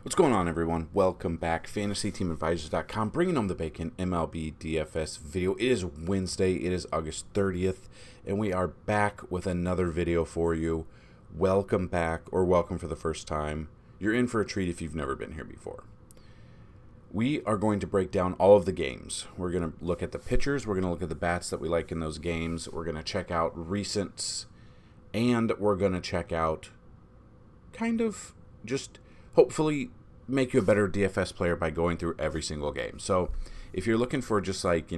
What's going on, everyone? Welcome back. FantasyTeamAdvisors.com, bringing home the bacon MLB DFS video. It is Wednesday. It is August 30th, and we are back with another video for you. Welcome back, or welcome for the first time. You're in for a treat if you've never been here before. We are going to break down all of the games. We're going to look at the pitchers. We're going to look at the bats that we like in those games. We're going to check out recents, and we're going to check out kind of just hopefully make you a better DFS player by going through every single game. So if you're looking for just like,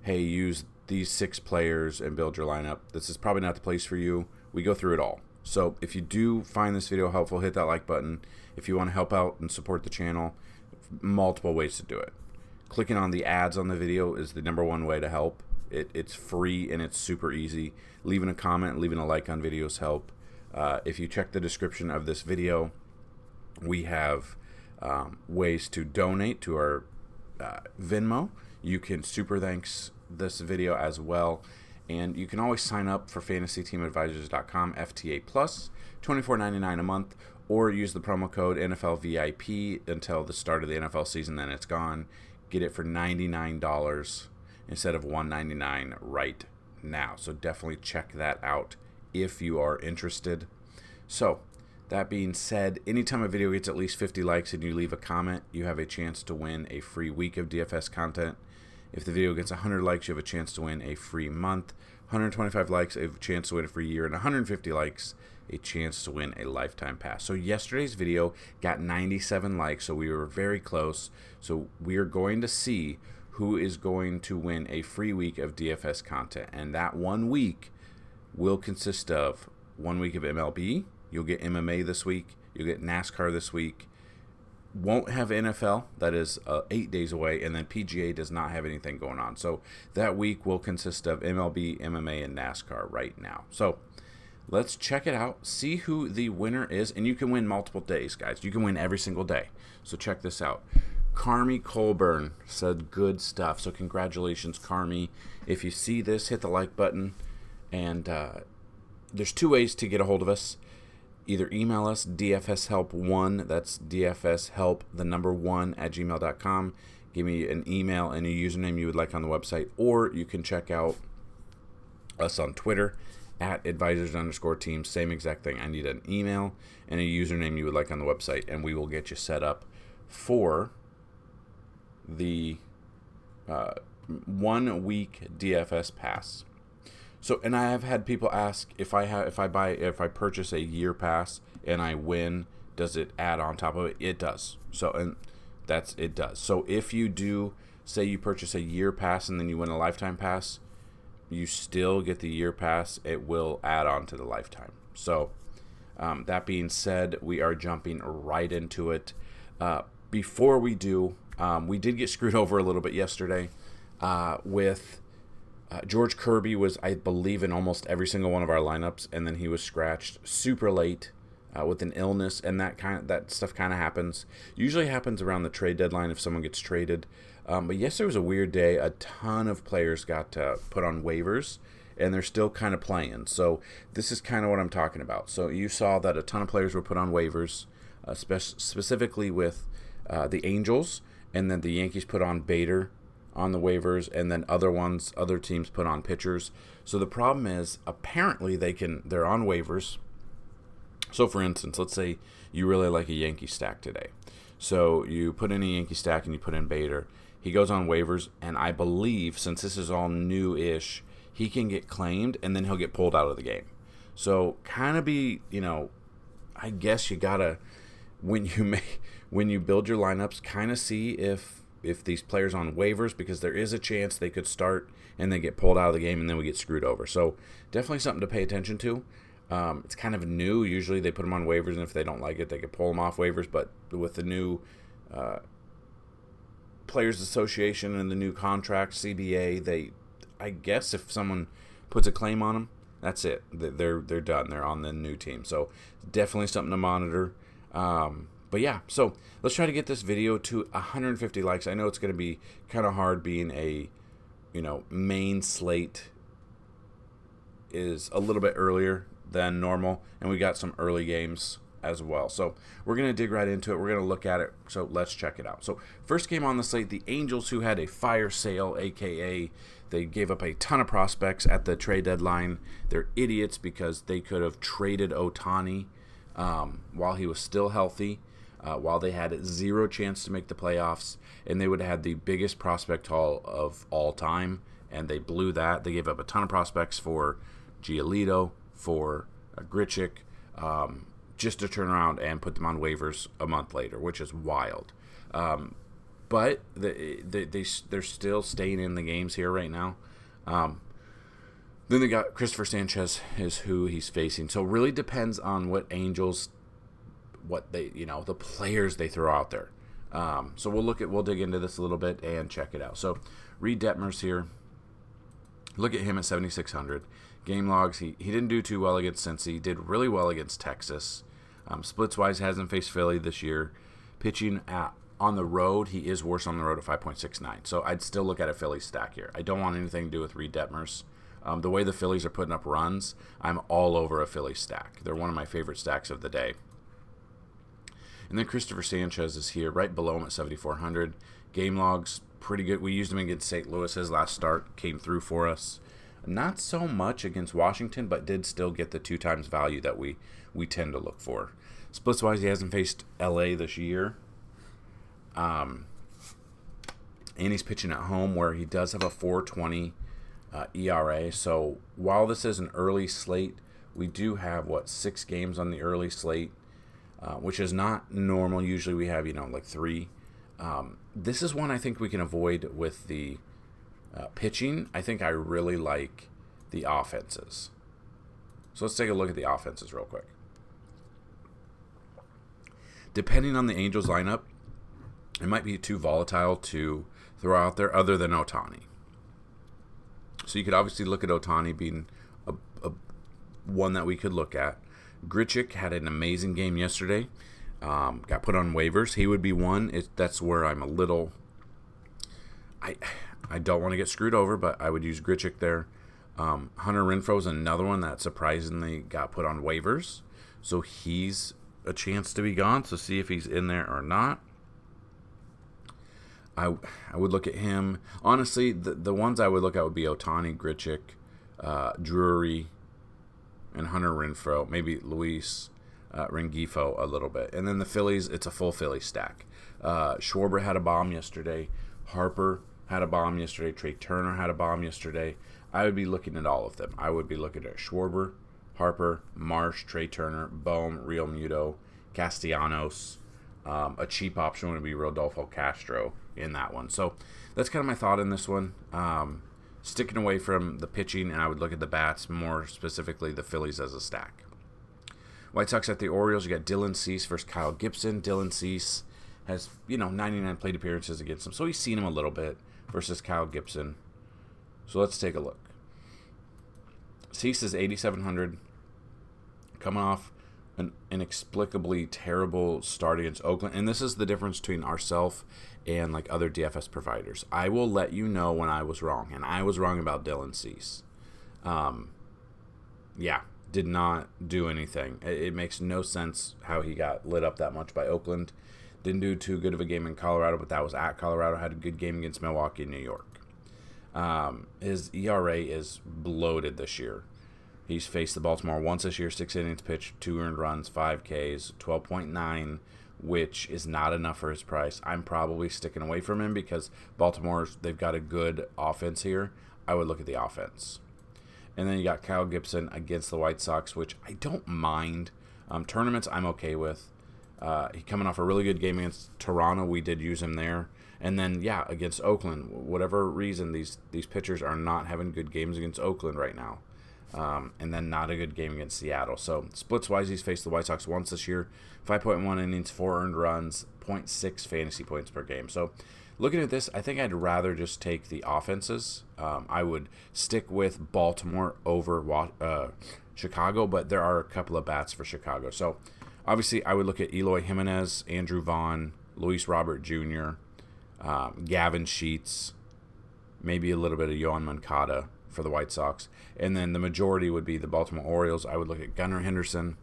hey, use these 6 players and build your lineup, this is probably not the place for you. We go through it all. So if you do find this video helpful, hit that like button. If you want to help out and support the channel, multiple ways to do it. Clicking on the ads on the video is the #1 way to help. It's free and it's super easy. Leaving a comment, leaving a like on videos help. If you check the description of this video, we have ways to donate to our Venmo. You can super thanks this video as well. And you can always sign up for FantasyTeamAdvisors.com FTA Plus, $24.99 a month, or use the promo code NFLVIP until the start of the NFL season, then it's gone. Get it for $99 instead of $199 right now. So definitely check that out if you are interested. So that being said, anytime a video gets at least 50 likes and you leave a comment, you have a chance to win a free week of DFS content. If the video gets 100 likes, you have a chance to win a free month. 125 likes, a chance to win a free year. And 150 likes, a chance to win a lifetime pass. So yesterday's video got 97 likes, so we were very close. So we are going to see who is going to win a free week of DFS content. And that 1 week will consist of 1 week of MLB. You'll get MMA this week. You'll get NASCAR this week. Won't have NFL. That is 8 days away. And then PGA does not have anything going on. So that week will consist of MLB, MMA, and NASCAR right now. So let's check it out. See who the winner is. And you can win multiple days, guys. You can win every single day. So check this out. Carmi Colburn said good stuff. So congratulations, Carmi. If you see this, hit the like button. And there's 2 ways to get a hold of us. Either email us, dfshelp1, that's dfshelp, the number 1, @gmail.com. Give me an email and a username you would like on the website. Or you can check out us on Twitter, @advisors_team. Same exact thing. I need an email and a username you would like on the website, and we will get you set up for the 1 week DFS pass. So, and I have had people ask if I purchase a year pass and I win, does it add on top of it? It does. So, and it does. So if you do, say you purchase a year pass and then you win a lifetime pass, you still get the year pass. It will add on to the lifetime. So that being said, we are jumping right into it. Before we do, we did get screwed over a little bit yesterday with George Kirby was, I believe, in almost every single one of our lineups, and then he was scratched super late with an illness, and that stuff kind of happens. Usually happens around the trade deadline if someone gets traded. But yesterday was a weird day. A ton of players got put on waivers, and they're still kind of playing. So this is kind of what I'm talking about. So you saw that a ton of players were put on waivers, specifically with the Angels, and then the Yankees put on Bader on the waivers, and then other teams put on pitchers. So the problem is, apparently they're on waivers. So for instance, let's say you really like a Yankee stack today. So you put in a Yankee stack and you put in Bader. He goes on waivers, and I believe, since this is all new-ish, he can get claimed, and then he'll get pulled out of the game. So kind of be, I guess you gotta, when you build your lineups, kind of see if these players on waivers, because there is a chance they could start and then get pulled out of the game, and then we get screwed over. So definitely something to pay attention to. It's kind of new. Usually they put them on waivers, and if they don't like it, they could pull them off waivers. But with the new Players Association and the new contract, CBA, I guess if someone puts a claim on them, that's it. They're done. They're on the new team. So definitely something to monitor. But yeah, so let's try to get this video to 150 likes. I know it's going to be kind of hard, being a, main slate is a little bit earlier than normal, and we got some early games as well. So we're going to dig right into it. We're going to look at it. So let's check it out. So first game on the slate, the Angels, who had a fire sale, a.k.a. they gave up a ton of prospects at the trade deadline. They're idiots because they could have traded Ohtani while he was still healthy, while they had zero chance to make the playoffs, and they would have had the biggest prospect haul of all time, and they blew that. They gave up a ton of prospects for Giolito, for Grichuk, just to turn around and put them on waivers a month later, which is wild. But they're still staying in the games here right now. Then they got Christopher Sanchez is who he's facing. So it really depends on what Angels, the players they throw out there. So we'll dig into this a little bit and check it out. So Reed Detmers here. Look at him at 7,600. Game logs, he didn't do too well against Cincy. He did really well against Texas. Splits-wise, hasn't faced Philly this year. Pitching on the road, he is worse on the road at 5.69. So I'd still look at a Philly stack here. I don't want anything to do with Reed Detmers. The way the Phillies are putting up runs, I'm all over a Philly stack. They're one of my favorite stacks of the day. And then Christopher Sanchez is here, right below him at 7,400. Game logs, pretty good. We used him against St. Louis. His last start came through for us. Not so much against Washington, but did still get the 2 times value that we tend to look for. Splits-wise, he hasn't faced LA this year. And he's pitching at home where he does have a 4.20 ERA. So while this is an early slate, we do have, 6 games on the early slate, which is not normal. Usually we have, 3. This is one I think we can avoid with the pitching. I think I really like the offenses. So let's take a look at the offenses real quick. Depending on the Angels lineup, it might be too volatile to throw out there other than Ohtani. So you could obviously look at Ohtani being a one that we could look at. Grichuk had an amazing game yesterday. Got put on waivers. He would be one. That's where I'm a little... I don't want to get screwed over, but I would use Grichuk there. Hunter Renfroe is another one that surprisingly got put on waivers. So he's a chance to be gone. So see if he's in there or not. I would look at him. Honestly, the ones I would look at would be Ohtani, Grichuk, Drury, and Hunter Renfroe. Maybe Luis Rengifo a little bit. And then the Phillies, it's a full Philly stack. Schwarber had a bomb yesterday. Harper had a bomb yesterday. Trey Turner had a bomb yesterday. I would be looking at all of them. I would be looking at Schwarber, Harper, Marsh, Trey Turner, Bohm, Real Muto, Castellanos. A cheap option would be Rodolfo Castro in that one. So that's kind of my thought in this one. Sticking away from the pitching, and I would look at the bats, more specifically the Phillies as a stack. White Sox at the Orioles, you got Dylan Cease versus Kyle Gibson. Dylan Cease has, 99 plate appearances against him, so he's seen him a little bit versus Kyle Gibson. So let's take a look. Cease is 8,700, coming off an inexplicably terrible start against Oakland. And this is the difference between ourselves and other DFS providers. I will let you know when I was wrong, and I was wrong about Dylan Cease. Did not do anything. It makes no sense how he got lit up that much by Oakland. Didn't do too good of a game in Colorado, but that was at Colorado. Had a good game against Milwaukee and New York. His ERA is bloated this year. He's faced the Baltimore once this year, 6 innings pitched, 2 earned runs, 5 Ks, 12.9, which is not enough for his price. I'm probably sticking away from him because they've got a good offense here. I would look at the offense. And then you got Kyle Gibson against the White Sox, which I don't mind. Tournaments I'm okay with. He coming off a really good game against Toronto. We did use him there. And then, against Oakland. Whatever reason, these pitchers are not having good games against Oakland right now. And then not a good game against Seattle. So splits-wise, he's faced the White Sox once this year. 5.1 innings, 4 earned runs, 0.6 fantasy points per game. So looking at this, I think I'd rather just take the offenses. I would stick with Baltimore over Chicago, but there are a couple of bats for Chicago. So obviously, I would look at Eloy Jimenez, Andrew Vaughn, Luis Robert Jr., Gavin Sheets, maybe a little bit of Yohan Moncada for the White Sox. And then the majority would be the Baltimore Orioles. I would look at Gunnar Henderson,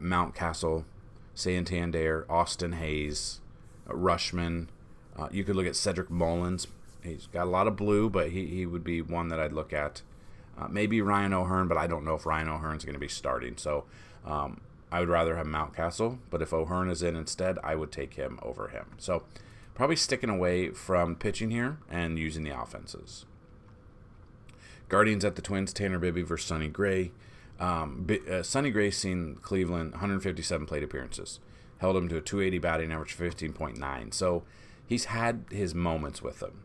Mountcastle, Santander, Austin Hayes, Rushman. You could look at Cedric Mullins. He's got a lot of blue, but he would be one that I'd look at. Maybe Ryan O'Hearn, but I don't know if Ryan O'Hearn's going to be starting. So I would rather have Mountcastle, but if O'Hearn is in instead, I would take him over him. So probably sticking away from pitching here and using the offenses. Guardians at the Twins, Tanner Bibby versus Sonny Gray. Sonny Gray's seen Cleveland 157 plate appearances. Held him to a 280 batting average, 15.9. So he's had his moments with him.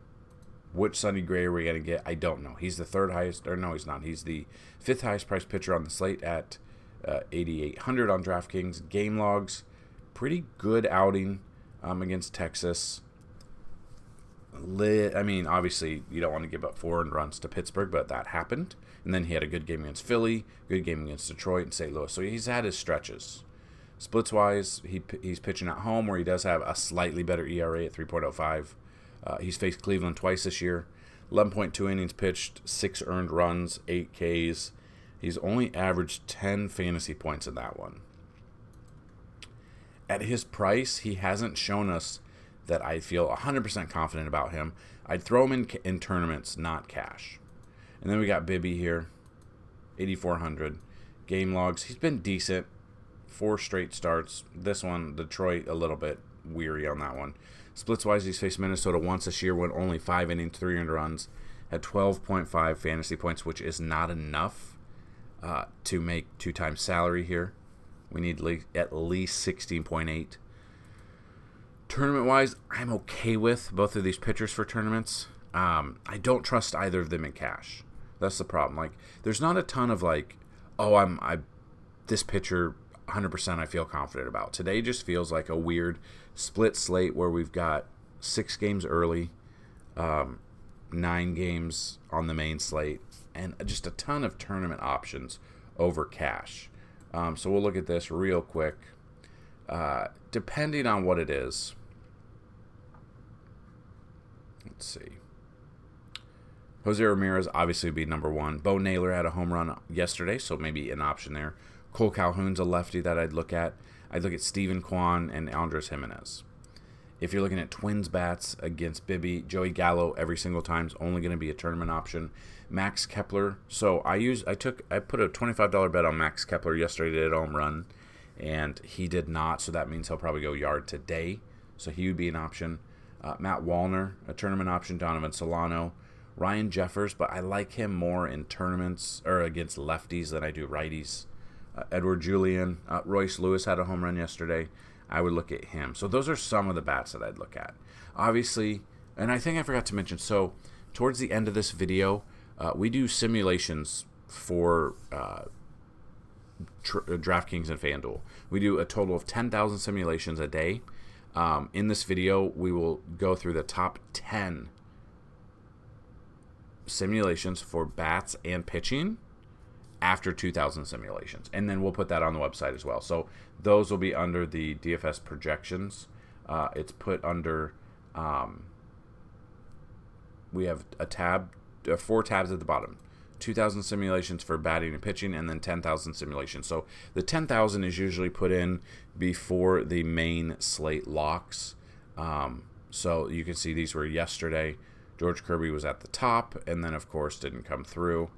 Which Sonny Gray are we going to get? I don't know. He's the third highest, or no, he's not. He's the fifth highest priced pitcher on the slate at 8,800 on DraftKings. Game logs, pretty good outing against Texas. Obviously, you don't want to give up 4 earned runs to Pittsburgh, but that happened. And then he had a good game against Philly, good game against Detroit and St. Louis. So he's had his stretches. Splits-wise, he's pitching at home where he does have a slightly better ERA at 3.05. He's faced Cleveland twice this year. 11.2 innings pitched, 6 earned runs, 8 Ks. He's only averaged 10 fantasy points in that one. At his price, he hasn't shown us that I feel 100% confident about him. I'd throw him in tournaments, not cash. And then we got Bibby here, 8,400. Game logs, he's been decent. 4 straight starts. This one, Detroit, a little bit weary on that one. Splits-wise, he's faced Minnesota once this year, went only 5 innings, 3 earned runs, had 12.5 fantasy points, which is not enough to make 2 times salary here. We need at least 16.8. Tournament-wise, I'm okay with both of these pitchers for tournaments. I don't trust either of them in cash. That's the problem. Like, there's not a ton of this pitcher 100% I feel confident about. Today just feels like a weird split slate where we've got 6 games early, 9 games on the main slate, and just a ton of tournament options over cash. So we'll look at this real quick. Depending on what it is, let's see. Jose Ramirez obviously would be number 1. Bo Naylor had a home run yesterday, so maybe an option there. Cole Calhoun's a lefty that I'd look at. I'd look at Steven Kwan and Andres Jimenez. If you're looking at Twins bats against Bibby, Joey Gallo every single time is only going to be a tournament option. Max Kepler. So I put a $25 bet on Max Kepler yesterday to hit a home run, and he did not. So that means he'll probably go yard today. So he would be an option. Matt Wallner, a tournament option. Donovan Solano, Ryan Jeffers, but I like him more in tournaments or against lefties than I do righties. Edward Julian, Royce Lewis had a home run yesterday. I would look at him. So those are some of the bats that I'd look at. Obviously, and I think I forgot to mention, so towards the end of this video, we do simulations for DraftKings and Fanduel. We do a total of 10,000 simulations a day. In this video, we will go through the top 10 simulations for bats and pitching after 2,000 simulations, and then we'll put that on the website as well. So those will be under the DFS projections. It's put under we have a tab, 4 tabs at the bottom. 2,000 simulations for batting and pitching, and then 10,000 simulations. So the 10,000 is usually put in before the main slate locks. So you can see these were yesterday. George Kirby was at the top, and then of course didn't come through.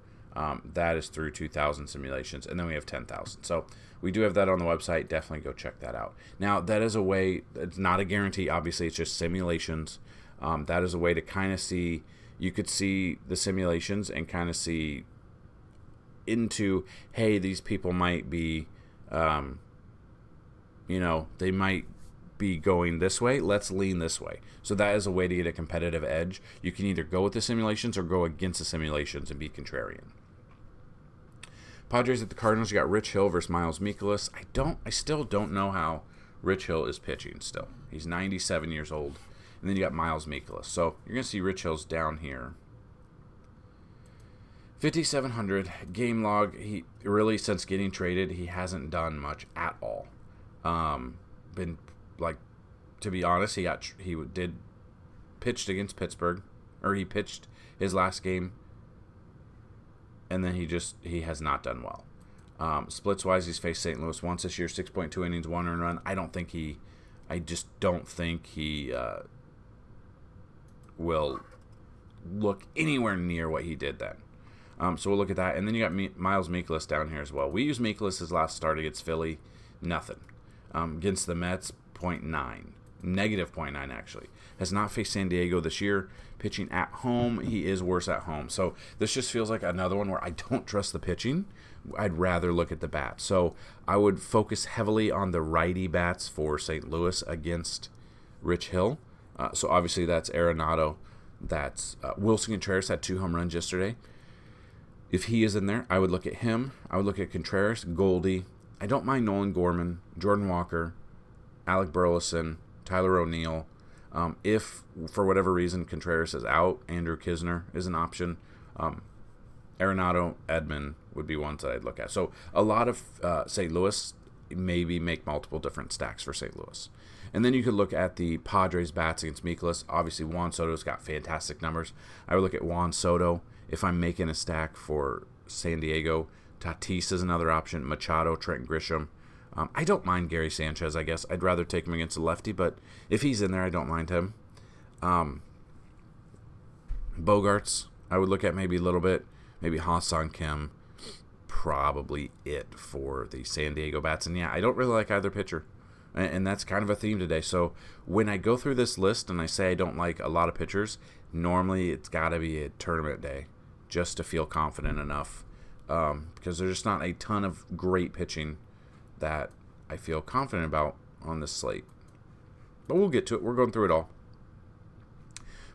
That is through 2,000 simulations, and then we have 10,000. So we do have that on the website. Definitely go check that out. Now, that is a way, it's not a guarantee, obviously, it's just simulations. That is a way to kind of see, you could see the simulations and kind of see into, hey, these people might be, they might be going this way, let's lean this way. So that is a way to get a competitive edge. You can either go with the simulations or go against the simulations and be contrarian. Padres at the Cardinals, you got Rich Hill versus Miles Mikolas. I still don't know how Rich Hill is pitching still. He's 97 years old. And then you got Miles Mikolas. So you're going to see Rich Hill's down here. 5,700 game log. He really, since getting traded, he hasn't done much at all. Been like, to be honest, he pitched against Pittsburgh, or he pitched his last game, and then he has not done well. Splits-wise, he's faced St. Louis once this year, 6.2 innings, 1 earned run. I just don't think he will look anywhere near what he did then. So we'll look at that. And then you got Miles Mikolas down here as well. We used Mikolas his last start against Philly. Nothing. Against the Mets, -0.9. -0.9, actually. Has not faced San Diego this year. Pitching at home, he is worse at home. So this just feels like another one where I don't trust the pitching. I'd rather look at the bats. So I would focus heavily on the righty bats for St. Louis against Rich Hill. So obviously that's Arenado. That's Wilson Contreras had 2 home runs yesterday. If he is in there, I would look at him. I would look at Contreras, Goldie. I don't mind Nolan Gorman, Jordan Walker, Alec Burleson, Tyler O'Neill. If, for whatever reason, Contreras is out, Andrew Kisner is an option. Arenado, Edman would be ones that I'd look at. So a lot of St. Louis, maybe make multiple different stacks for St. Louis. And then you could look at the Padres bats against Mikolas. Obviously, Juan Soto's got fantastic numbers. I would look at Juan Soto. If I'm making a stack for San Diego, Tatis is another option. Machado, Trent Grisham. I don't mind Gary Sanchez, I guess. I'd rather take him against a lefty, but if he's in there, I don't mind him. Bogarts, I would look at maybe a little bit. Maybe Ha-Seong Kim. Probably it for the San Diego bats. And yeah, I don't really like either pitcher. And that's kind of a theme today. So when I go through this list and I say I don't like a lot of pitchers, normally it's got to be a tournament day just to feel confident enough. Because there's just not a ton of great pitching that I feel confident about on this slate. But we'll get to it. We're going through it all.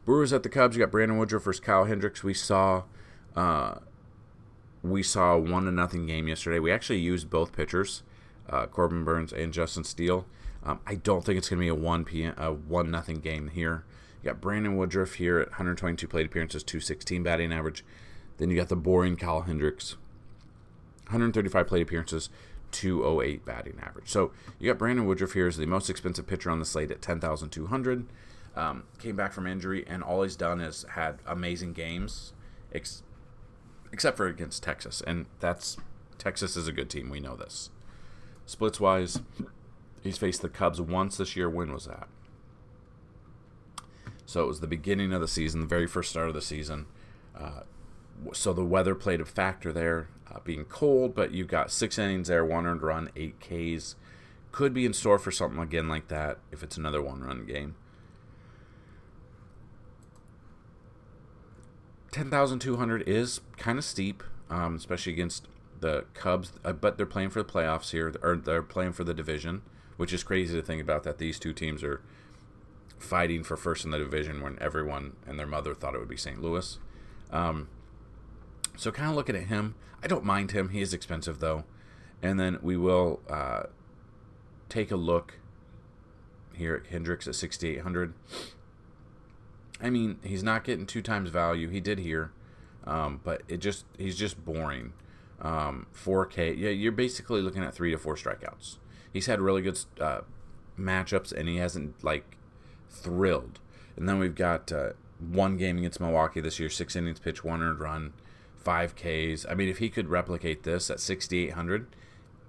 Brewers at the Cubs. You got Brandon Woodruff versus Kyle Hendricks. We saw a 1-0 game yesterday. We actually used both pitchers, Corbin Burns and Justin Steele. I don't think it's going to be a 1-0 game here. You got Brandon Woodruff here at 122 plate appearances, 216 batting average. Then you got the boring Kyle Hendricks, 135 plate appearances, 208 batting average. So you got Brandon Woodruff here as the most expensive pitcher on the slate at $10,200. Came back from injury, and all he's done is had amazing games, except for against Texas. And Texas is a good team. We know this. Splits-wise, he's faced the Cubs once this year. When was that? So it was the beginning of the season, the very first start of the season. So the weather played a factor there, being cold, but you got 6 innings there, 1 earned run, 8 Ks. Could be in store for something again like that if it's another 1-run game. 10,200 is kind of steep, especially against the Cubs, but they're playing for the playoffs here, or they're playing for the division, which is crazy to think about that these two teams are fighting for first in the division when everyone and their mother thought it would be St. Louis. So kind of looking at him, I don't mind him. He is expensive, though. And then we will take a look here at Hendricks at 6,800. I mean, he's not getting 2 times value. He did here, but he's just boring. 4K. Yeah, you're basically looking at 3 to 4 strikeouts. He's had really good matchups, and he hasn't thrilled. And then we've got 1 game against Milwaukee this year, 6 innings pitched, 1 earned run, 5 Ks. I mean, if he could replicate this at 6,800,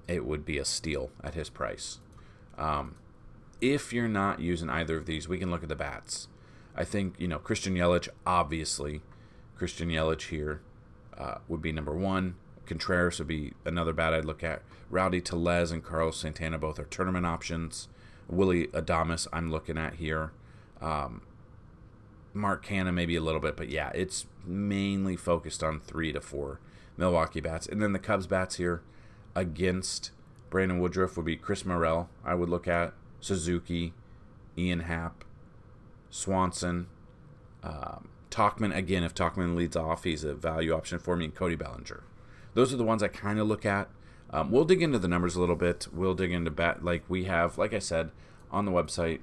it would be a steal at his price. If you're not using either of these, we can look at the bats. I think, Christian Yelich, obviously. Christian Yelich here would be number 1. Contreras would be another bat I'd look at. Rowdy Tellez and Carlos Santana both are tournament options. Willie Adames I'm looking at here. Mark Canha maybe a little bit, but yeah, it's mainly focused on 3 to 4 Milwaukee bats. And then the Cubs bats here against Brandon Woodruff would be Chris Morel I would look at, Suzuki, Ian Happ, Swanson, Tauchman. Again, if Tauchman leads off, he's a value option for me, and Cody Bellinger. Those are the ones I kind of look at. We'll dig into the numbers a little bit. We'll dig into we have, like I said, on the website,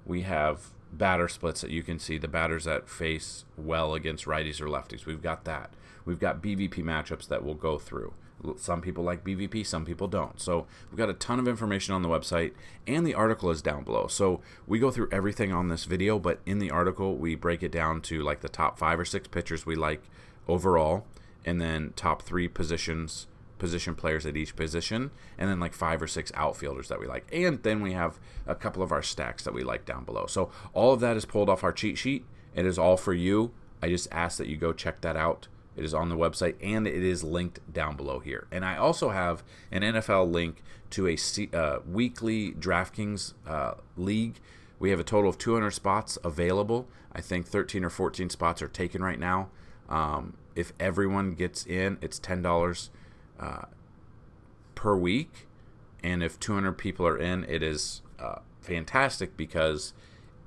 we have batter splits that you can see, the batters that face well against righties or lefties. We've got that. We've got BVP matchups that we'll go through. Some people like BVP, some people don't. So we've got a ton of information on the website, and the article is down below. So we go through everything on this video, but in the article, we break it down to the top 5 or 6 pitchers we like overall, and then top 3 positions position players at each position, and then like 5 or 6 outfielders that we like. And then we have a couple of our stacks that we like down below. So all of that is pulled off our cheat sheet. It is all for you. I just ask that you go check that out. It is on the website, and it is linked down below here. And I also have an NFL link to a weekly DraftKings league. We have a total of 200 spots available. I think 13 or 14 spots are taken right now. If everyone gets in, it's $10 per week. And if 200 people are in, it is fantastic because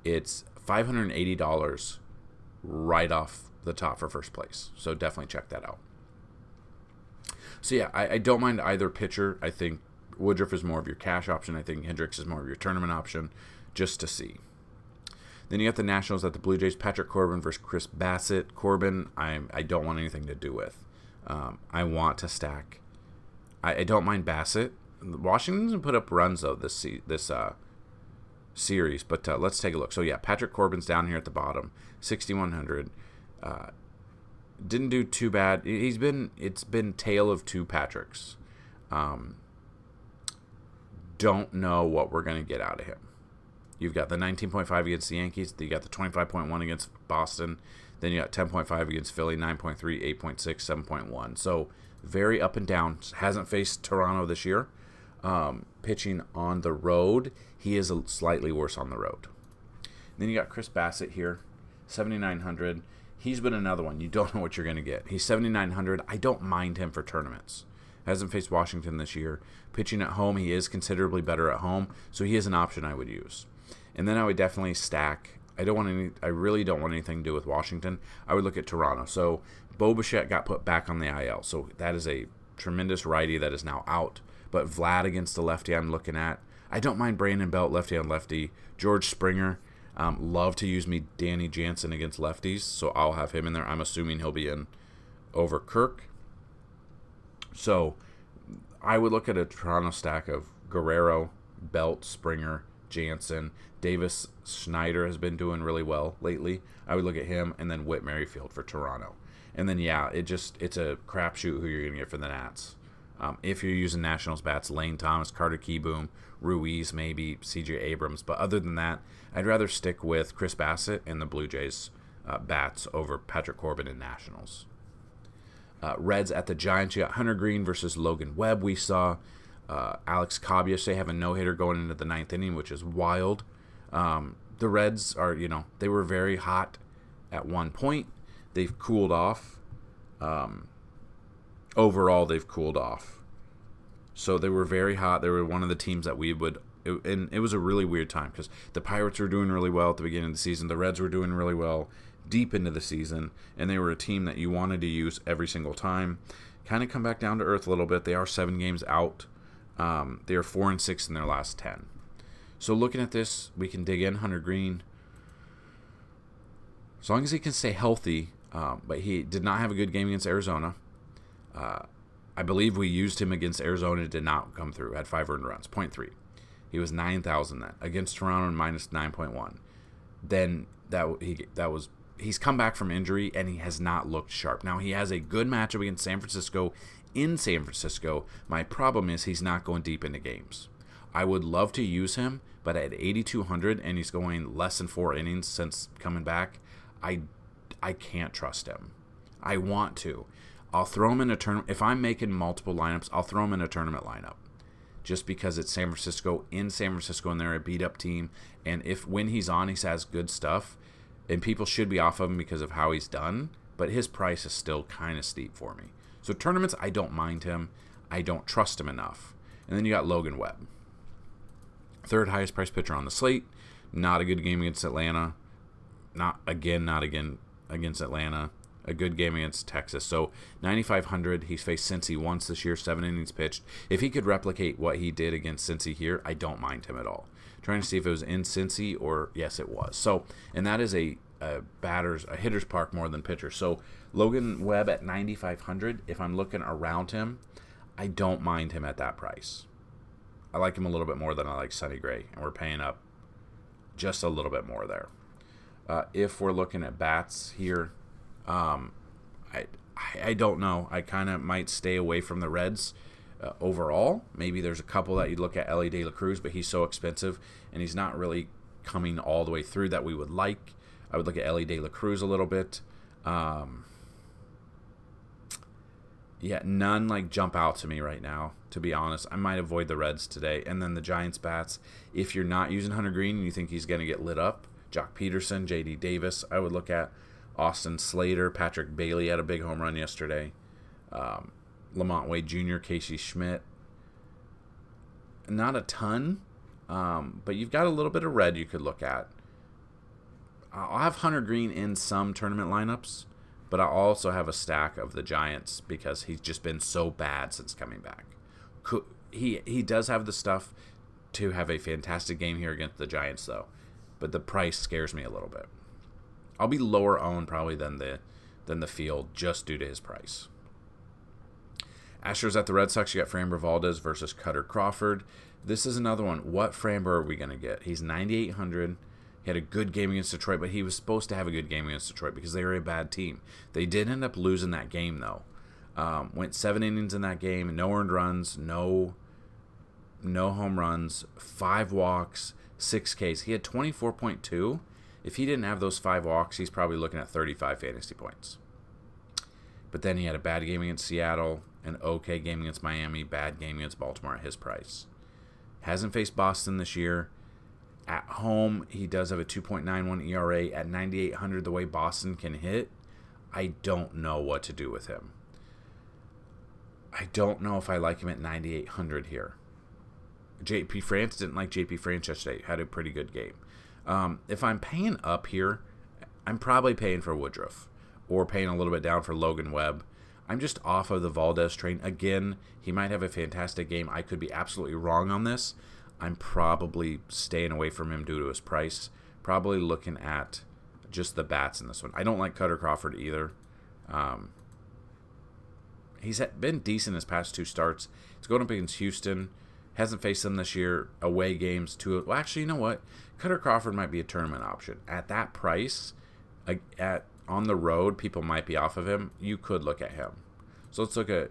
it's $580 right off the top for first place. So definitely check that out. So yeah, I don't mind either pitcher. I think Woodruff is more of your cash option. I think Hendricks is more of your tournament option, just to see. Then you got the Nationals at the Blue Jays. Patrick Corbin versus Chris Bassett. Corbin, I don't want anything to do with. I want to stack. I don't mind Bassett. Washington doesn't put up runs though this series, but let's take a look. So yeah, Patrick Corbin's down here at the bottom, 6,100. Didn't do too bad. It's been tale of two Patricks. Don't know what we're going to get out of him. You've got the 19.5 against the Yankees. You got the 25.1 against Boston. Then you got 10.5 against Philly, 9.3, 8.6, 7.1. So very up and down. Hasn't faced Toronto this year. Pitching on the road, he is slightly worse on the road. Then you got Chris Bassett here, 7,900. He's been another one. You don't know what you're going to get. He's 7,900. I don't mind him for tournaments. Hasn't faced Washington this year. Pitching at home, he is considerably better at home, so he is an option I would use. And then I would definitely stack. I really don't want anything to do with Washington. I would look at Toronto. So Bo Bichette got put back on the IL, so that is a tremendous righty that is now out. But Vlad against the lefty I'm looking at. I don't mind Brandon Belt, lefty on lefty. George Springer. Love to use me Danny Jansen against lefties, so I'll have him in there. I'm assuming he'll be in over Kirk. So I would look at a Toronto stack of Guerrero, Belt, Springer, Jansen. Davis Schneider has been doing really well lately. I would look at him, and then Whit Merrifield for Toronto. And then, yeah, it's a crapshoot who you're going to get for the Nats. If you're using Nationals bats, Lane Thomas, Carter Keyboom, Ruiz, maybe C.J. Abrams. But other than that, I'd rather stick with Chris Bassett and the Blue Jays bats over Patrick Corbin and Nationals. Reds at the Giants, you got Hunter Green versus Logan Webb. We saw Alex Cobb yesterday have a no-hitter going into the ninth inning, which is wild. The Reds are, they were very hot at one point. They've cooled off. Overall, they've cooled off. So they were very hot. They were one of the teams that we would... And it was a really weird time because the Pirates were doing really well at the beginning of the season. The Reds were doing really well deep into the season. And they were a team that you wanted to use every single time. Kind of come back down to earth a little bit. They are 7 games out. They are 4-6 in their last 10. So looking at this, we can dig in Hunter Green. As long as he can stay healthy. But he did not have a good game against Arizona. I believe we used him against Arizona. It did not come through. Had 5 earned runs, 0.3. He was 9,000 then against Toronto and minus 9.1. Then he's come back from injury and he has not looked sharp. Now he has a good matchup against San Francisco in San Francisco. My problem is he's not going deep into games. I would love to use him, but at 8,200 and he's going less than 4 innings since coming back, I can't trust him. I want to. I'll throw him in a tournament. If I'm making multiple lineups, I'll throw him in a tournament lineup. Just because it's San Francisco, and they're a beat-up team. And when he's on, he has good stuff. And people should be off of him because of how he's done. But his price is still kind of steep for me. So tournaments, I don't mind him. I don't trust him enough. And then you got Logan Webb. 3rd highest priced pitcher on the slate. Not a good game against Atlanta. Not again against Atlanta. A good game against Texas. So 9,500. He's faced Cincy once this year, 7 innings pitched. If he could replicate what he did against Cincy here, I don't mind him at all. Trying to see if it was in Cincy or yes, it was. So, and that is a hitter's park more than pitcher. So Logan Webb at 9,500. If I'm looking around him, I don't mind him at that price. I like him a little bit more than I like Sonny Gray, and we're paying up just a little bit more there. If we're looking at bats here, I don't know. I kind of might stay away from the Reds overall. Maybe there's a couple that you'd look at, Ellie De La Cruz, but he's so expensive, and he's not really coming all the way through that we would like. I would look at Ellie De La Cruz a little bit. Yeah, none like jump out to me right now, to be honest. I might avoid the Reds today. And then the Giants bats, if you're not using Hunter Green and you think he's going to get lit up, Jock Peterson, J.D. Davis, I would look at Austin Slater. Patrick Bailey had a big home run yesterday. Lamont Wade Jr., Casey Schmidt. Not a ton, but you've got a little bit of red you could look at. I'll have Hunter Green in some tournament lineups, but I also have a stack of the Giants because he's just been so bad since coming back. He does have the stuff to have a fantastic game here against the Giants, though, but the price scares me a little bit. I'll be lower owned probably than the field just due to his price. Astros at the Red Sox. You got Framber Valdez versus Cutter Crawford. This is another one. What Framber are we going to get? He's 9,800. He had a good game against Detroit, but he was supposed to have a good game against Detroit because they were a bad team. They did end up losing that game, though. Went 7 innings in that game, no earned runs, no home runs, 5 walks, 6 Ks. He had 24.2. If he didn't have those 5 walks, he's probably looking at 35 fantasy points. But then he had a bad game against Seattle, an okay game against Miami, bad game against Baltimore at his price. Hasn't faced Boston this year. At home, he does have a 2.91 ERA at 9,800. The way Boston can hit, I don't know what to do with him. I don't know if I like him at 9,800 here. JP France, didn't like JP France yesterday. Had a pretty good game. If I'm paying up here, I'm probably paying for Woodruff or paying a little bit down for Logan Webb. I'm just off of the Valdez train. Again, he might have a fantastic game. I could be absolutely wrong on this. I'm probably staying away from him due to his price. Probably looking at just the bats in this one. I don't like Cutter Crawford either. He's been decent his past 2 starts. He's going up against Houston. Hasn't faced them this year. Away games. Well, actually, you know what? Cutter Crawford might be a tournament option. At that price, on the road, people might be off of him. You could look at him. So let's look at,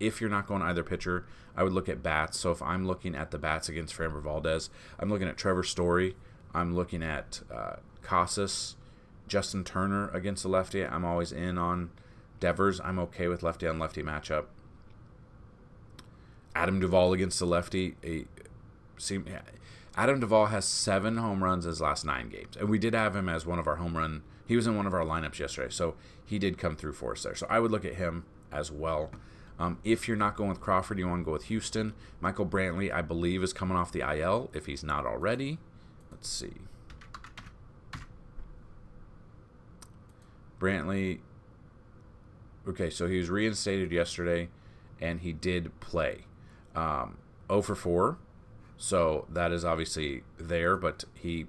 if you're not going either pitcher, I would look at bats. So if I'm looking at the bats against Framber Valdez, I'm looking at Trevor Story. I'm looking at Casas, Justin Turner against the lefty. I'm always in on Devers. I'm okay with lefty on lefty matchup. Adam Duvall against the lefty. Adam Duvall has 7 home runs his last 9 games. And we did have him as one of our home run. He was in one of our lineups yesterday. So he did come through for us there. So I would look at him as well. If you're not going with Crawford, you want to go with Houston. Michael Brantley, I believe, is coming off the IL, if he's not already. Let's see. Brantley, okay, so he was reinstated yesterday, and he did play. 0 for 4, so that is obviously there, but he,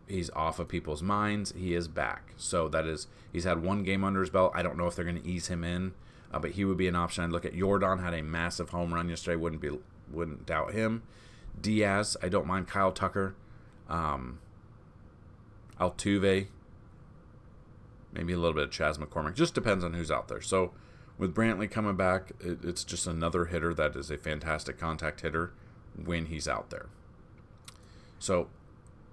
he's off of people's minds. He is back. So that is, he's had 1 game under his belt. I don't know if they're going to ease him in. But he would be an option. I'd look at Jordan, had a massive home run yesterday. Wouldn't doubt him. Diaz, I don't mind. Kyle Tucker, Altuve, maybe a little bit of Chas McCormick. Just depends on who's out there. So with Brantley coming back, it's just another hitter that is a fantastic contact hitter when he's out there. So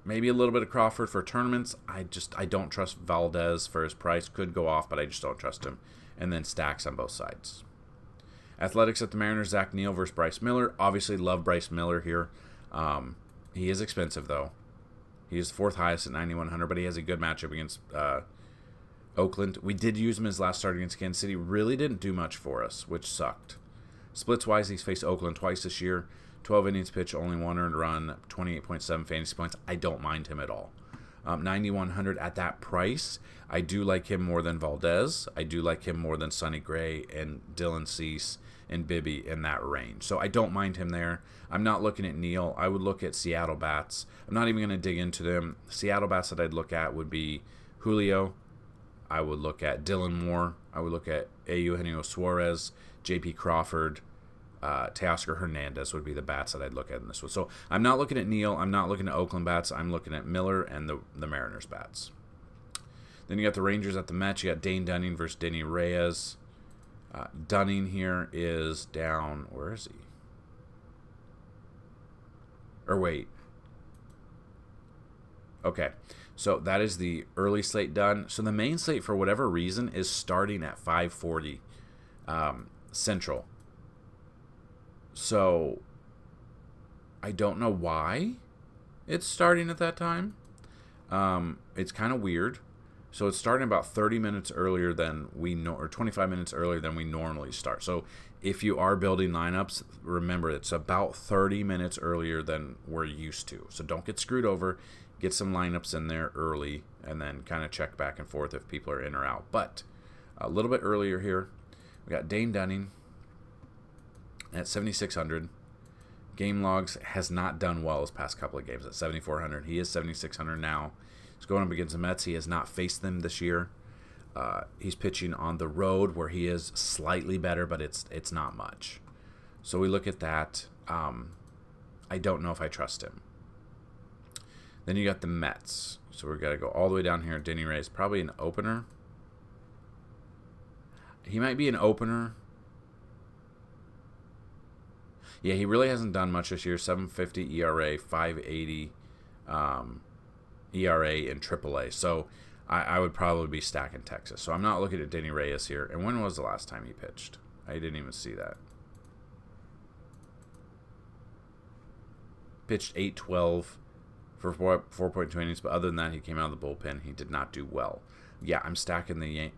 maybe a little bit of Crawford for tournaments. I don't trust Valdez for his price. Could go off, but I just don't trust him. And then stacks on both sides. Athletics at the Mariners, Zach Neal versus Bryce Miller. Obviously love Bryce Miller here. He is expensive, though. He is 4th highest at 9,100, but he has a good matchup against Oakland. We did use him his last start against Kansas City. Really didn't do much for us, which sucked. Splits-wise, he's faced Oakland twice this year. 12 innings pitched, only 1 earned run, 28.7 fantasy points. I don't mind him at all. 9,100 at that price. I do like him more than Valdez. I do like him more than Sonny Gray and Dylan Cease and Bibby in that range. So I don't mind him there. I'm not looking at Neal. I would look at Seattle bats. I'm not even going to dig into them. Seattle bats that I'd look at would be Julio. I would look at Dylan Moore. I would look at Eugenio Suarez, J.P. Crawford, Teoscar Hernandez would be the bats that I'd look at in this one. So I'm not looking at Neal. I'm not looking at Oakland bats. I'm looking at Miller and the Mariners bats. Then you got the Rangers at the Mets. You got Dane Dunning versus Denny Reyes. Dunning here is down. Where is he? Or wait. Okay. So that is the early slate done. So the main slate, for whatever reason, is starting at 5:40 Central. So I don't know why it's starting at that time. It's kind of weird. So it's starting about 30 minutes earlier than or 25 minutes earlier than we normally start. So if you are building lineups, remember it's about 30 minutes earlier than we're used to. So don't get screwed over. Get some lineups in there early and then kind of check back and forth if people are in or out. But a little bit earlier here, we got Dane Dunning at 7,600. Game logs has not done well his past couple of games at 7,400. He is 7,600 now. He's going up against the Mets. He has not faced them this year. He's pitching on the road where he is slightly better, but it's not much. So we look at that. I don't know if I trust him. Then you got the Mets. So we've got to go all the way down here. Denny Reyes, probably an opener. He might be an opener. Yeah, he really hasn't done much this year. 7.50 ERA, 5.80 ERA in AAA. So I would probably be stacking Texas. So I'm not looking at Denny Reyes here. And when was the last time he pitched? I didn't even see that. Pitched 8.12 for 4.2 innings, but other than that, he came out of the bullpen. He did not do well. Yeah, I'm stacking the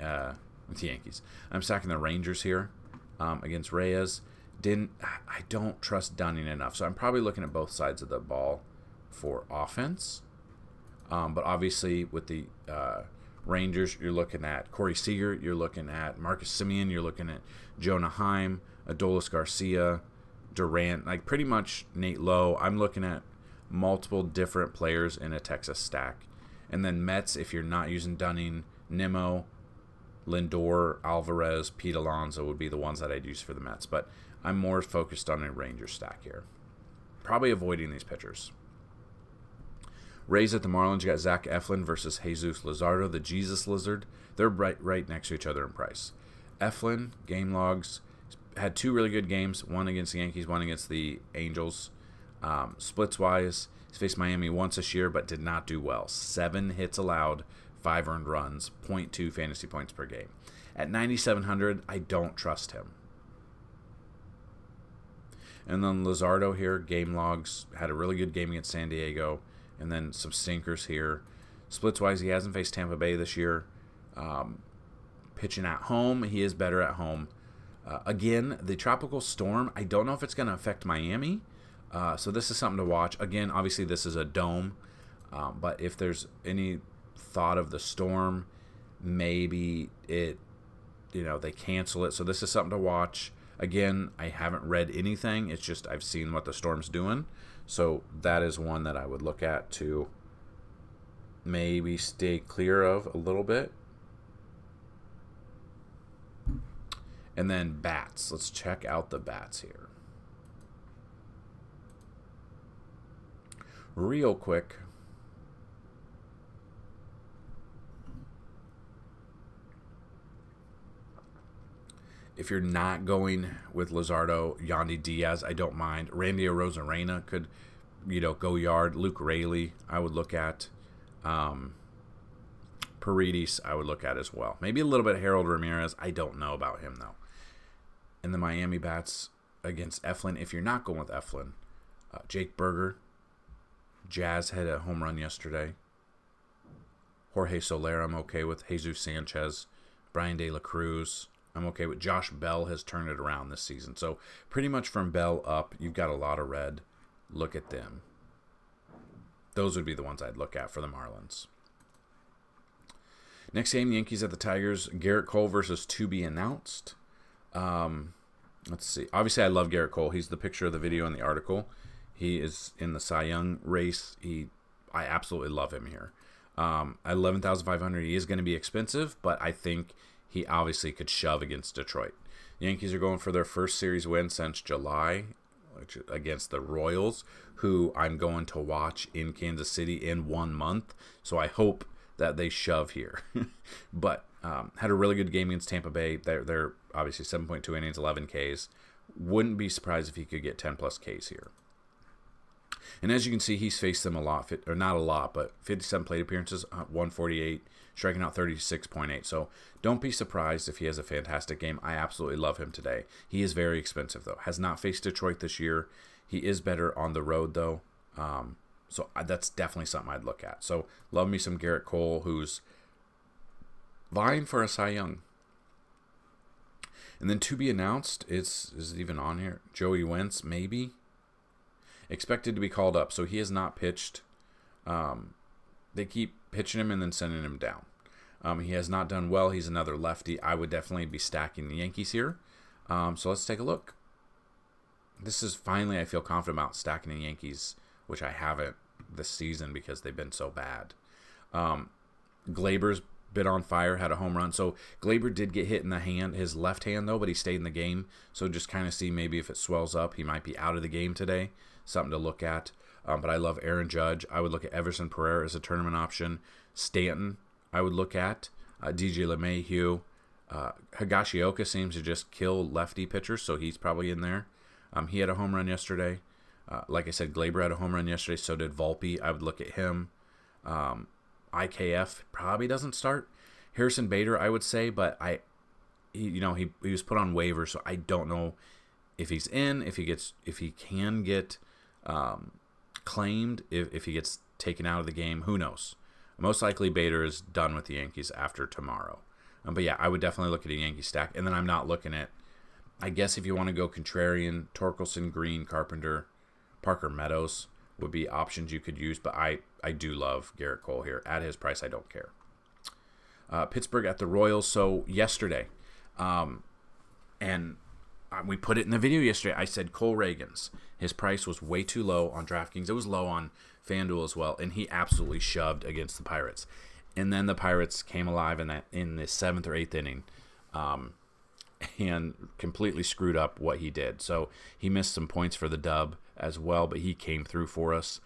Yankees. I'm stacking the Rangers here against Reyes. I don't trust Dunning enough, so I'm probably looking at both sides of the ball for offense. But obviously, with the Rangers, you're looking at Corey Seager, you're looking at Marcus Semien, you're looking at Jonah Heim, Adolis Garcia, Durant, like pretty much Nate Lowe. I'm looking at multiple different players in a Texas stack. And then Mets, if you're not using Dunning, Nimmo, Lindor, Alvarez, Pete Alonso would be the ones that I'd use for the Mets. But I'm more focused on a Ranger stack here. Probably avoiding these pitchers. Rays at the Marlins, you got Zach Eflin versus Jesus Luzardo, the Jesus Lizard. They're right next to each other in price. Eflin, game logs, had two really good games, one against the Yankees, one against the Angels. Splits-wise, he's faced Miami once this year, but did not do well. 7 hits allowed, 5 earned runs, 0.2 fantasy points per game. At 9,700, I don't trust him. And then Luzardo here, game logs, had a really good game against San Diego, and then some stinkers here. Splits-wise, he hasn't faced Tampa Bay this year. Pitching at home, he is better at home. Again, the tropical storm, I don't know if it's going to affect Miami. So this is something to watch. Again, obviously this is a dome. But if there's any thought of the storm, maybe they cancel it. So this is something to watch. Again, I haven't read anything. It's just I've seen what the storm's doing. So that is one that I would look at to maybe stay clear of a little bit. And then bats. Let's check out the bats here. Real quick. If you're not going with Luzardo, Yandy Diaz, I don't mind. Randy Arozarena could, go yard. Luke Raley, I would look at. Paredes, I would look at as well. Maybe a little bit Harold Ramirez. I don't know about him, though. And the Miami bats against Eflin. If you're not going with Eflin, Jake Berger. Jazz had a home run yesterday. Jorge Soler, I'm okay with. Jesus Sanchez. Brian De La Cruz, I'm okay with. Josh Bell has turned it around this season. So pretty much from Bell up, you've got a lot of red. Look at them. Those would be the ones I'd look at for the Marlins. Next game, Yankees at the Tigers. Garrett Cole versus to be announced. Let's see. Obviously, I love Garrett Cole. He's the picture of the video in the article. He is in the Cy Young race. I absolutely love him here. At 11,500, he is going to be expensive, but I think he obviously could shove against Detroit. The Yankees are going for their first series win since July against the Royals, who I'm going to watch in Kansas City in 1 month. So I hope that they shove here. But had a really good game against Tampa Bay. They're obviously 7.2 innings, 11 Ks. Wouldn't be surprised if he could get 10 plus Ks here. And as you can see, he's faced them a lot, or not a lot, but 57 plate appearances, 148, striking out 36.8. So don't be surprised if he has a fantastic game. I absolutely love him today. He is very expensive, though. Has not faced Detroit this year. He is better on the road, though. So that's definitely something I'd look at. So love me some Garrett Cole, who's vying for a Cy Young. And then to be announced, is it even on here? Joey Wentz, maybe? Expected to be called up, so he has not pitched. They keep pitching him and then sending him down. He has not done well. He's another lefty. I would definitely be stacking the Yankees here. So let's take a look. This is finally, I feel confident about stacking the Yankees, which I haven't this season because they've been so bad. Glaber's been on fire, had a home run. So Glaber did get hit in the hand, his left hand though, but he stayed in the game. So just kind of see maybe if it swells up, he might be out of the game today. Something to look at. But I love Aaron Judge. I would look at Everson Pereira as a tournament option. Stanton, I would look at. DJ LeMahieu. Higashioka seems to just kill lefty pitchers, so he's probably in there. He had a home run yesterday. Like I said, Glaber had a home run yesterday, so did Volpe. I would look at him. IKF probably doesn't start. Harrison Bader, I would say, but he was put on waivers, so I don't know if he's in, if he can get claimed, if he gets taken out of the game. Who knows? Most likely Bader is done with the Yankees after tomorrow. But yeah, I would definitely look at a Yankee stack. And then I'm not looking at, I guess if you want to go contrarian, Torkelson, Green, Carpenter, Parker Meadows would be options you could use. But I do love Garrett Cole here. At his price, I don't care. Pittsburgh at the Royals. So yesterday, and we put it in the video yesterday. I said Cole Reagans. His price was way too low on DraftKings. It was low on FanDuel as well, and he absolutely shoved against the Pirates. And then the Pirates came alive in the 7th or 8th inning, and completely screwed up what he did. So he missed some points for the dub as well, but he came through for us.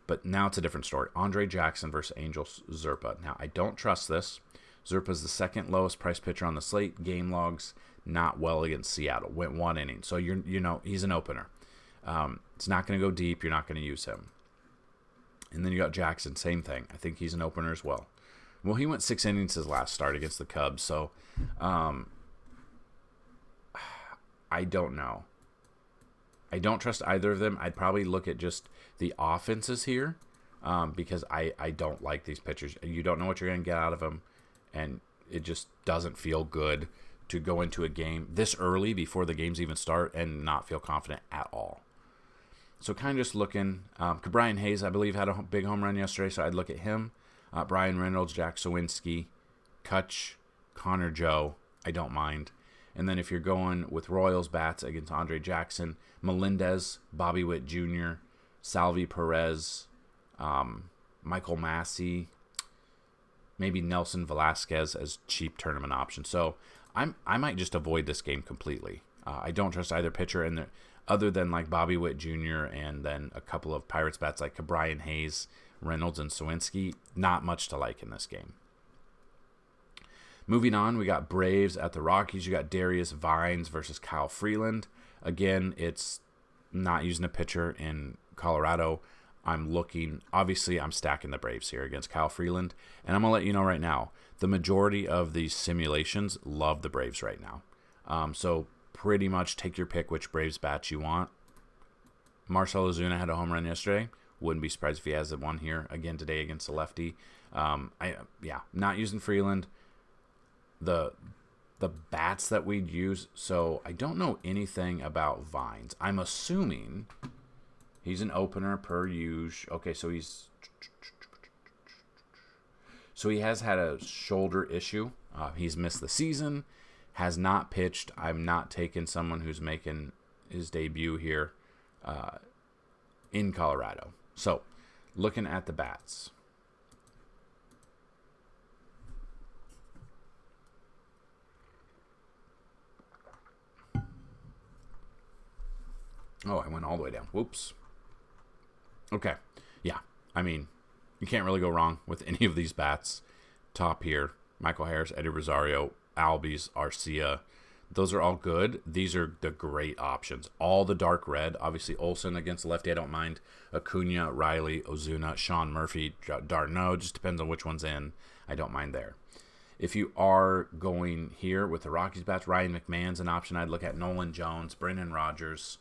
But now it's a different story. Andre Jackson versus Angel Zerpa. Now I don't trust this. Zerpa's the second lowest price pitcher on the slate. Game logs not well against Seattle. Went 1 inning. So he's an opener. It's not going to go deep. You're not going to use him. And then you got Jackson, same thing. I think he's an opener as well. Well, he went 6 innings his last start against the Cubs, so I don't know. I don't trust either of them. I'd probably look at just the offenses here because I don't like these pitchers. You don't know what you're going to get out of them, and it just doesn't feel good to go into a game this early before the games even start and not feel confident at all. So kind of just looking. Brian Hayes, I believe, had a big home run yesterday, so I'd look at him. Brian Reynolds, Jack Sawinski, Kutch, Connor Joe, I don't mind. And then if you're going with Royals bats against Andre Jackson, Melendez, Bobby Witt Jr., Salvi Perez, Michael Massey, maybe Nelson Velasquez as cheap tournament options. So I might just avoid this game completely. I don't trust either pitcher, and other than like Bobby Witt Jr. and then a couple of Pirates bats like Brian Hayes, Reynolds, and Sawinski, not much to like in this game. Moving on, we got Braves at the Rockies. You got Darius Vines versus Kyle Freeland. Again, it's not using a pitcher in Colorado. Obviously, I'm stacking the Braves here against Kyle Freeland. And I'm going to let you know right now, the majority of these simulations love the Braves right now. So pretty much take your pick which Braves bats you want. Marcell Ozuna had a home run yesterday. Wouldn't be surprised if he has one here again today against a lefty. Not using Freeland. The bats that we'd use. So I don't know anything about Vines. I'm assuming he's an opener per usual. Okay, so he has had a shoulder issue. He's missed the season. Has not pitched. I'm not taking someone who's making his debut here in Colorado. So, looking at the bats. Oh, I went all the way down. Whoops. Okay. Yeah. I mean, you can't really go wrong with any of these bats. top here. Michael Harris, Eddie Rosario, Albies, Arcia. Those are all good. These are the great options. All the dark red. Obviously, Olsen against the lefty, I don't mind. Acuna, Riley, Ozuna, Sean Murphy, Darno. Just depends on which one's in. I don't mind there. If you are going here with the Rockies bats, Ryan McMahon's an option. I'd look at Nolan Jones, Brendan Rodgers,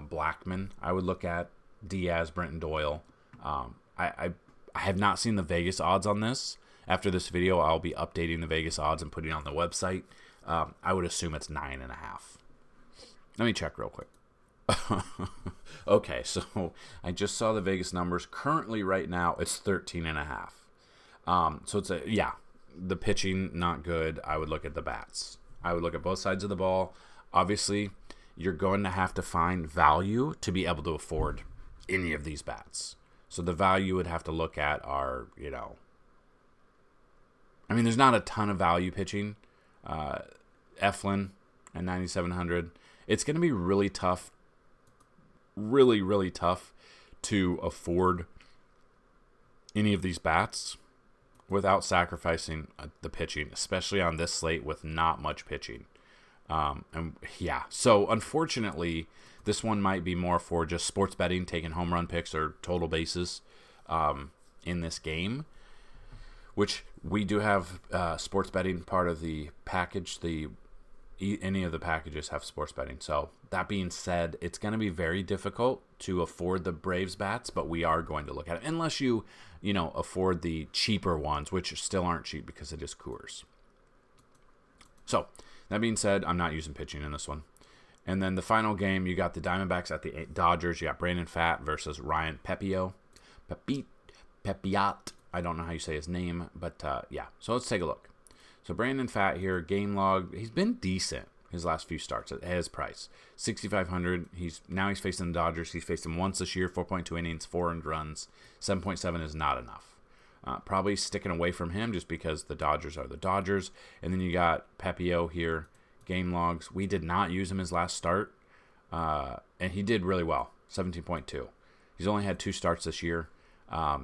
Blackman. I would look at Diaz, Brenton Doyle. I have not seen the Vegas odds on this. After this video, I'll be updating the Vegas odds and putting it on the website. I would assume it's 9.5. Let me check real quick. Okay, so I just saw the Vegas numbers. Currently, right now, it's 13.5. So it's the pitching, not good. I would look at the bats. I would look at both sides of the ball. Obviously, you're going to have to find value to be able to afford any of these bats. So the value you would have to look at are, there's not a ton of value pitching. Eflin at 9,700. It's going to be really tough, really, really tough to afford any of these bats without sacrificing the pitching, especially on this slate with not much pitching. So unfortunately, this one might be more for just sports betting, taking home run picks or total bases in this game, which we do have sports betting part of the package. Any of the packages have sports betting. So that being said, it's going to be very difficult to afford the Braves bats, but we are going to look at it unless you afford the cheaper ones, which still aren't cheap because it is Coors. So that being said, I'm not using pitching in this one. And then the final game, you got the Diamondbacks at the Dodgers. You got Brandon Pfaadt versus Ryan Pepiot. I don't know how you say his name, but So let's take a look. So Brandon Pfaadt here, game log. He's been decent his last few starts at his price, 6,500. He's facing the Dodgers. He's faced them once this year, 4.2 innings, 4 earned runs. 7.7 is not enough. Probably sticking away from him just because the Dodgers are the Dodgers. And then you got Pepiot here, game logs. We did not use him his last start, and he did really well, 17.2. He's only had 2 starts this year. Or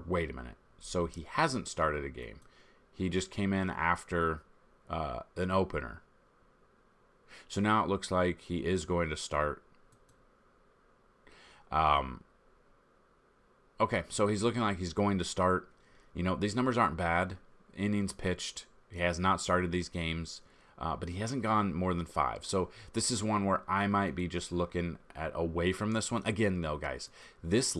wait a minute. So he hasn't started a game. He just came in after an opener. So now it looks like he is going to start. Okay, so he's looking like he's going to start. These numbers aren't bad. Innings pitched. He has not started these games. But he hasn't gone more than 5. So this is one where I might be just looking at away from this one. Again, no, guys, this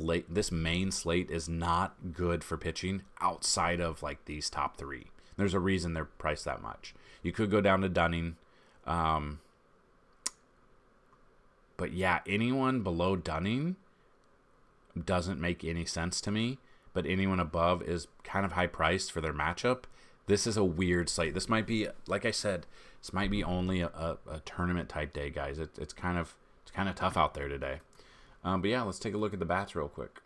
main slate is not good for pitching outside of like these top 3. There's a reason they're priced that much. You could go down to Dunning. But yeah, anyone below Dunning doesn't make any sense to me. But anyone above is kind of high priced for their matchup. This is a weird slate. This might be, like I said, this might be only a tournament type day, guys. It's kind of tough out there today. But yeah, let's take a look at the bats real quick.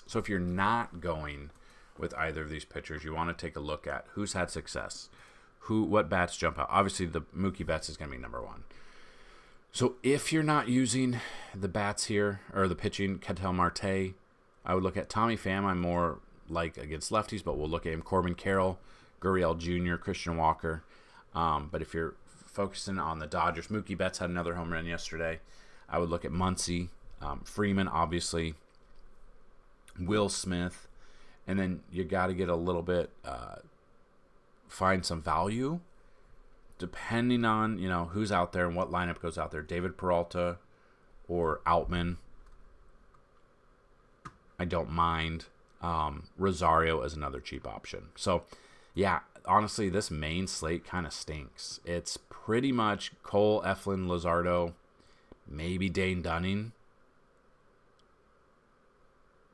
So if you're not going with either of these pitchers, you want to take a look at who's had success, what bats jump out. Obviously, the Mookie Betts is going to be number 1. So if you're not using the bats here or the pitching, Ketel Marte, I would look at Tommy Pham. I'm more like against lefties, but we'll look at him. Corbin Carroll, Gurriel Jr., Christian Walker. But if you're focusing on the Dodgers, Mookie Betts had another home run yesterday. I would look at Muncy, Freeman, obviously, Will Smith, and then you got to get a little bit, find some value, depending on who's out there and what lineup goes out there. David Peralta or Outman. I don't mind. Rosario is another cheap option. So, yeah, honestly, this main slate kind of stinks. It's pretty much Cole, Eflin, Luzardo, maybe Dane Dunning,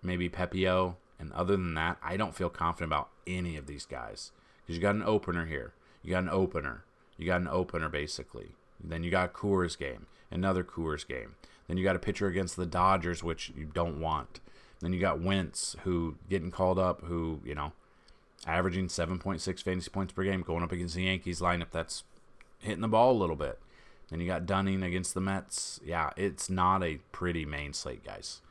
maybe Pepiot. And other than that, I don't feel confident about any of these guys. Because you got an opener here. You got an opener, basically. Then you got a Coors game, another Coors game. Then you got a pitcher against the Dodgers, which you don't want. Then you got Wentz, who getting called up, who, averaging 7.6 fantasy points per game, going up against the Yankees lineup that's hitting the ball a little bit. Then you got Dunning against the Mets. Yeah, it's not a pretty main slate, guys.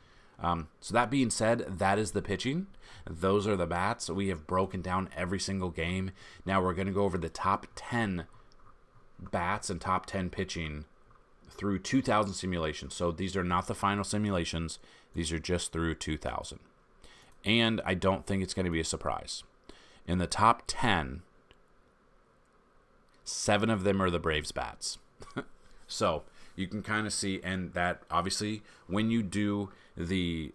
So that being said, that is the pitching. Those are the bats. We have broken down every single game. Now we're going to go over the top 10 bats and top 10 pitching through 2,000 simulations. So these are not the final simulations. These are just through 2,000. And I don't think it's going to be a surprise. In the top 10, 7 of them are the Braves bats. So you can kind of see, and that obviously when you do the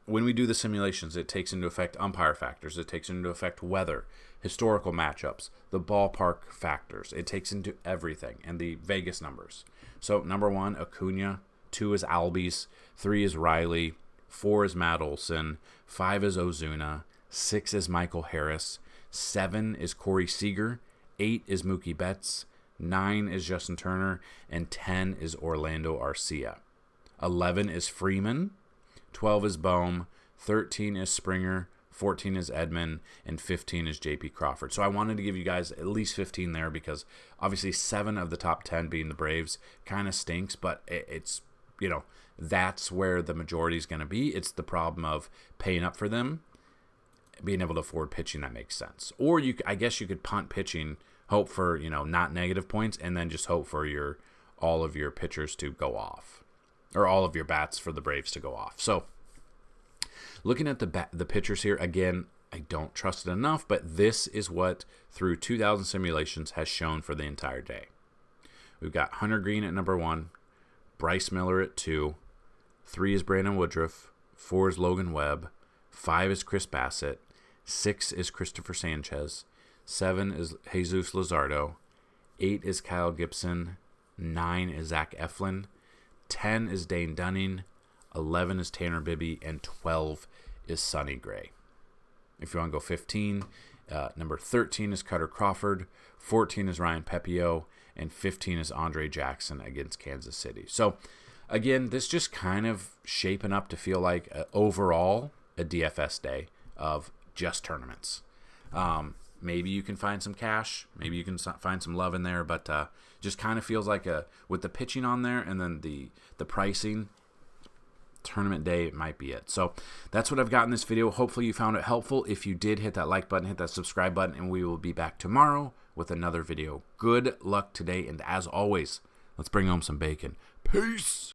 when we do the simulations, it takes into effect umpire factors, it takes into effect weather, historical matchups, the ballpark factors. It takes into everything, and the Vegas numbers. So number 1, Acuna. 2 is Albies. 3 is Riley. 4 is Matt Olson. 5 is Ozuna. 6 is Michael Harris. 7 is Corey Seager. 8 is Mookie Betts. 9 is Justin Turner. And 10 is Orlando Arcia. 11 is Freeman. 12 is Bohm. 13 is Springer. 14 is Edman, and 15 is J.P. Crawford. So I wanted to give you guys at least 15 there because obviously 7 of the top 10 being the Braves kind of stinks, but it's, that's where the majority is going to be. It's the problem of paying up for them, being able to afford pitching that makes sense. Or I guess you could punt pitching, hope for, not negative points, and then just hope for all of your pitchers to go off, or all of your bats for the Braves to go off. So looking at the pitchers here, again, I don't trust it enough, but this is what, through 2,000 simulations, has shown for the entire day. We've got Hunter Green at number 1, Bryce Miller at 2, 3 is Brandon Woodruff, 4 is Logan Webb, 5 is Chris Bassett, 6 is Christopher Sanchez, 7 is Jesus Luzardo, 8 is Kyle Gibson, 9 is Zach Eflin, 10 is Dane Dunning, 11 is Tanner Bibby, and 12 is Sonny Gray. If you want to go 15, number 13 is Cutter Crawford, 14 is Ryan Pepio, and 15 is Andre Jackson against Kansas City. So, again, this just kind of shaping up to feel like overall a DFS day of just tournaments. Maybe you can find some cash, maybe you can find some love in there, but just kind of feels like with the pitching on there and then the pricing, tournament day might be it. So that's what I've got in this video. Hopefully you found it helpful. If you did, hit that like button, hit that subscribe button, and we will be back tomorrow with another video. Good luck today, and as always, let's bring home some bacon. Peace!